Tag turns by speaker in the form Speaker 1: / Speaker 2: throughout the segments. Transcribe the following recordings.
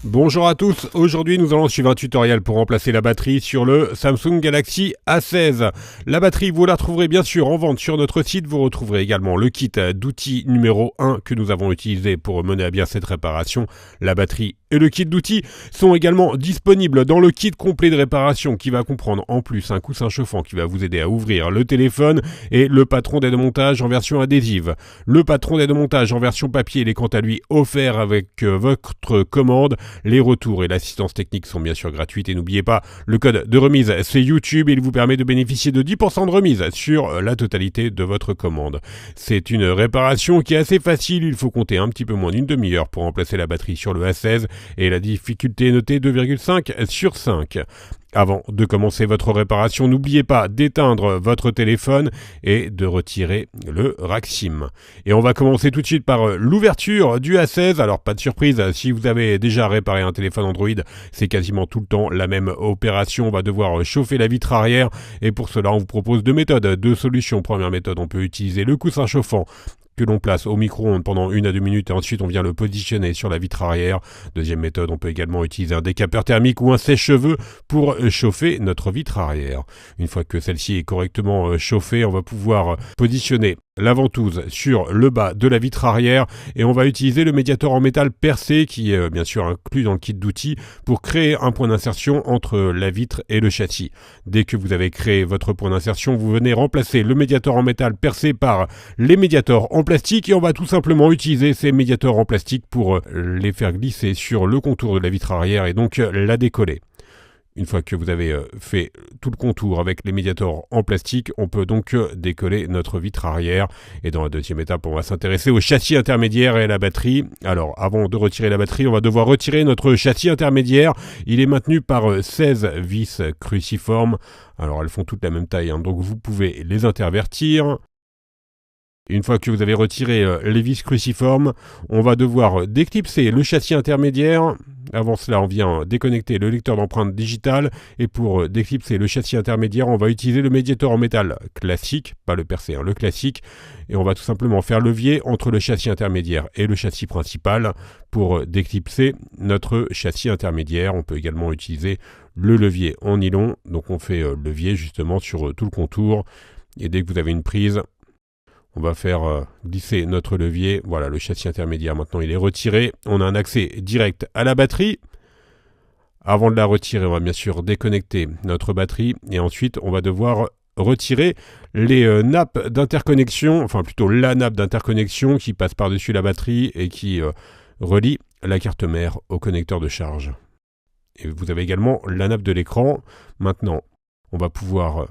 Speaker 1: Bonjour à tous, aujourd'hui nous allons suivre un tutoriel pour remplacer la batterie sur le Samsung Galaxy A16. La batterie, vous la retrouverez bien sûr en vente sur notre site, vous retrouverez également le kit d'outils numéro 1 que nous avons utilisé pour mener à bien cette réparation. La batterie et le kit d'outils sont également disponibles dans le kit complet de réparation qui va comprendre en plus un coussin chauffant qui va vous aider à ouvrir le téléphone et le patron d'aide-montage en version adhésive. Le patron d'aide-montage en version papier, il est quant à lui offert avec votre commande. Les retours et l'assistance technique sont bien sûr gratuites et n'oubliez pas, le code de remise c'est YouTube et il vous permet de bénéficier de 10% de remise sur la totalité de votre commande. C'est une réparation qui est assez facile, il faut compter un petit peu moins d'une demi-heure pour remplacer la batterie sur le A16 et la difficulté est notée 2,5 sur 5. Avant de commencer votre réparation, n'oubliez pas d'éteindre votre téléphone et de retirer le rack SIM. Et on va commencer tout de suite par l'ouverture du A16. Alors pas de surprise, si vous avez déjà réparé un téléphone Android, c'est quasiment tout le temps la même opération. On va devoir chauffer la vitre arrière et pour cela on vous propose deux méthodes, deux solutions. Première méthode, on peut utiliser le coussin chauffant que l'on place au micro-ondes pendant 1 à 2 minutes et ensuite on vient le positionner sur la vitre arrière. Deuxième méthode, on peut également utiliser un décapeur thermique ou un sèche-cheveux pour chauffer notre vitre arrière. Une fois que celle-ci est correctement chauffée, on va pouvoir positionner la ventouse sur le bas de la vitre arrière et on va utiliser le médiator en métal percé qui est bien sûr inclus dans le kit d'outils pour créer un point d'insertion entre la vitre et le châssis. Dès que vous avez créé votre point d'insertion, vous venez remplacer le médiator en métal percé par les médiators en plastique et on va tout simplement utiliser ces médiators en plastique pour les faire glisser sur le contour de la vitre arrière et donc la décoller. Une fois que vous avez fait tout le contour avec les médiators en plastique, on peut donc décoller notre vitre arrière. Et dans la deuxième étape, on va s'intéresser au châssis intermédiaire et à la batterie. Alors, avant de retirer la batterie, on va devoir retirer notre châssis intermédiaire. Il est maintenu par 16 vis cruciformes. Alors, elles font toutes la même taille, hein, donc vous pouvez les intervertir. Une fois que vous avez retiré les vis cruciformes, on va devoir déclipser le châssis intermédiaire. Avant cela, on vient déconnecter le lecteur d'empreinte digitale. Et pour déclipser le châssis intermédiaire, on va utiliser le médiator en métal classique, pas le percé, hein, le classique. Et on va tout simplement faire levier entre le châssis intermédiaire et le châssis principal pour déclipser notre châssis intermédiaire. On peut également utiliser le levier en nylon. Donc on fait levier justement sur tout le contour. Et dès que vous avez une prise, on va faire glisser notre levier. Voilà, le châssis intermédiaire, maintenant, il est retiré. On a un accès direct à la batterie. Avant de la retirer, on va bien sûr déconnecter notre batterie. Et ensuite, on va devoir retirer les nappes d'interconnexion, enfin plutôt la nappe d'interconnexion qui passe par-dessus la batterie et qui relie la carte mère au connecteur de charge. Et vous avez également la nappe de l'écran. Maintenant, on va pouvoir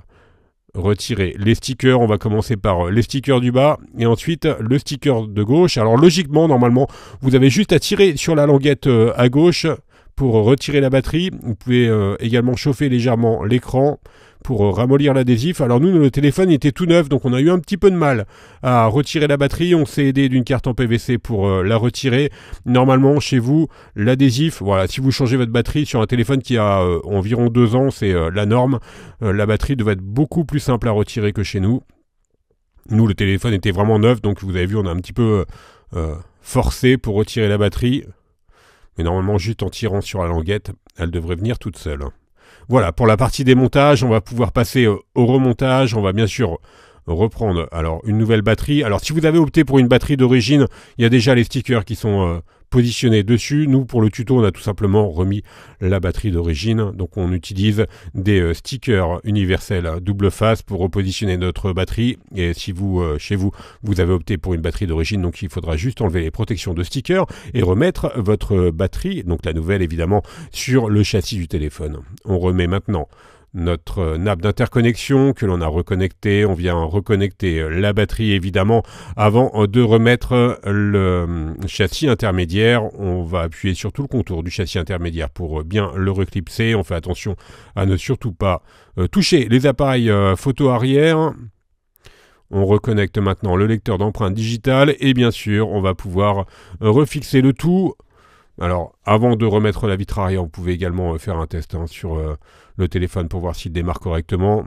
Speaker 1: retirer les stickers. On va commencer par les stickers du bas et ensuite le sticker de gauche. Alors logiquement, normalement, vous avez juste à tirer sur la languette à gauche pour retirer la batterie. Vous pouvez également chauffer légèrement l'écran pour ramollir l'adhésif. Alors nous, le téléphone était tout neuf, donc on a eu un petit peu de mal à retirer la batterie. On s'est aidé d'une carte en PVC pour la retirer. Normalement, chez vous, l'adhésif, voilà, si vous changez votre batterie sur un téléphone qui a environ 2 ans, c'est la norme. La batterie devait être beaucoup plus simple à retirer que chez nous. Nous, le téléphone était vraiment neuf, donc vous avez vu, on a un petit peu forcé pour retirer la batterie. Mais normalement, juste en tirant sur la languette, elle devrait venir toute seule. Voilà, pour la partie démontage, on va pouvoir passer au remontage. On va bien sûr reprendre alors une nouvelle batterie. Alors si vous avez opté pour une batterie d'origine, il y a déjà les stickers qui sont positionnés dessus. Nous, pour le tuto, on a tout simplement remis la batterie d'origine. Donc on utilise des stickers universels double face pour repositionner notre batterie. Et si vous, chez vous, vous avez opté pour une batterie d'origine, donc il faudra juste enlever les protections de stickers et remettre votre batterie, donc la nouvelle évidemment, sur le châssis du téléphone. On remet maintenant notre nappe d'interconnexion que l'on a reconnectée. On vient reconnecter la batterie évidemment avant de remettre le châssis intermédiaire. On va appuyer sur tout le contour du châssis intermédiaire pour bien le reclipser. On fait attention à ne surtout pas toucher les appareils photo arrière. On reconnecte maintenant le lecteur d'empreinte digitale et bien sûr on va pouvoir refixer le tout. Alors, avant de remettre la vitre arrière, vous pouvez également faire un test sur le téléphone pour voir s'il démarre correctement.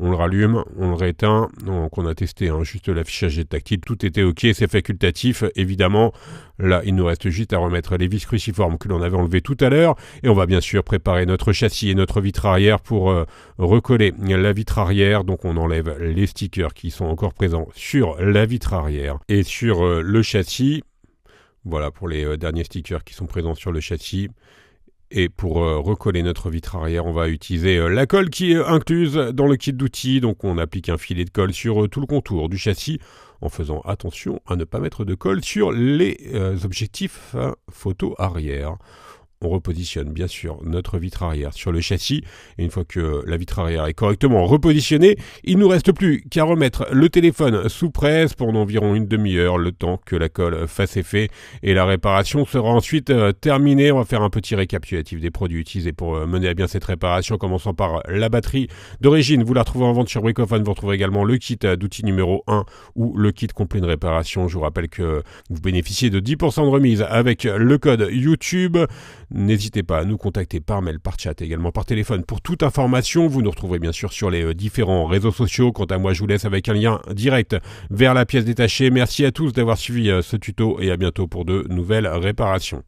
Speaker 1: On le rallume, on le rééteint, donc on a testé juste l'affichage tactile, tout était ok, c'est facultatif, évidemment. Là, il nous reste juste à remettre les vis cruciformes que l'on avait enlevées tout à l'heure, et on va bien sûr préparer notre châssis et notre vitre arrière pour recoller la vitre arrière. Donc on enlève les stickers qui sont encore présents sur la vitre arrière et sur le châssis. Voilà pour les derniers stickers qui sont présents sur le châssis. Et pour recoller notre vitre arrière, on va utiliser la colle qui est incluse dans le kit d'outils. Donc on applique un filet de colle sur tout le contour du châssis en faisant attention à ne pas mettre de colle sur les objectifs photo arrière. On repositionne bien sûr notre vitre arrière sur le châssis et une fois que la vitre arrière est correctement repositionnée, il ne nous reste plus qu'à remettre le téléphone sous presse pendant environ une demi-heure, le temps que la colle fasse effet et la réparation sera ensuite terminée. On va faire un petit récapitulatif des produits utilisés pour mener à bien cette réparation, commençant par la batterie d'origine. Vous la retrouvez en vente sur Bricophone. Vous retrouvez également le kit d'outils numéro 1 ou le kit complet de réparation. Je vous rappelle que vous bénéficiez de 10% de remise avec le code YouTube. N'hésitez pas à nous contacter par mail, par chat, également par téléphone pour toute information. Vous nous retrouverez bien sûr sur les différents réseaux sociaux. Quant à moi, je vous laisse avec un lien direct vers la pièce détachée. Merci à tous d'avoir suivi ce tuto et à bientôt pour de nouvelles réparations.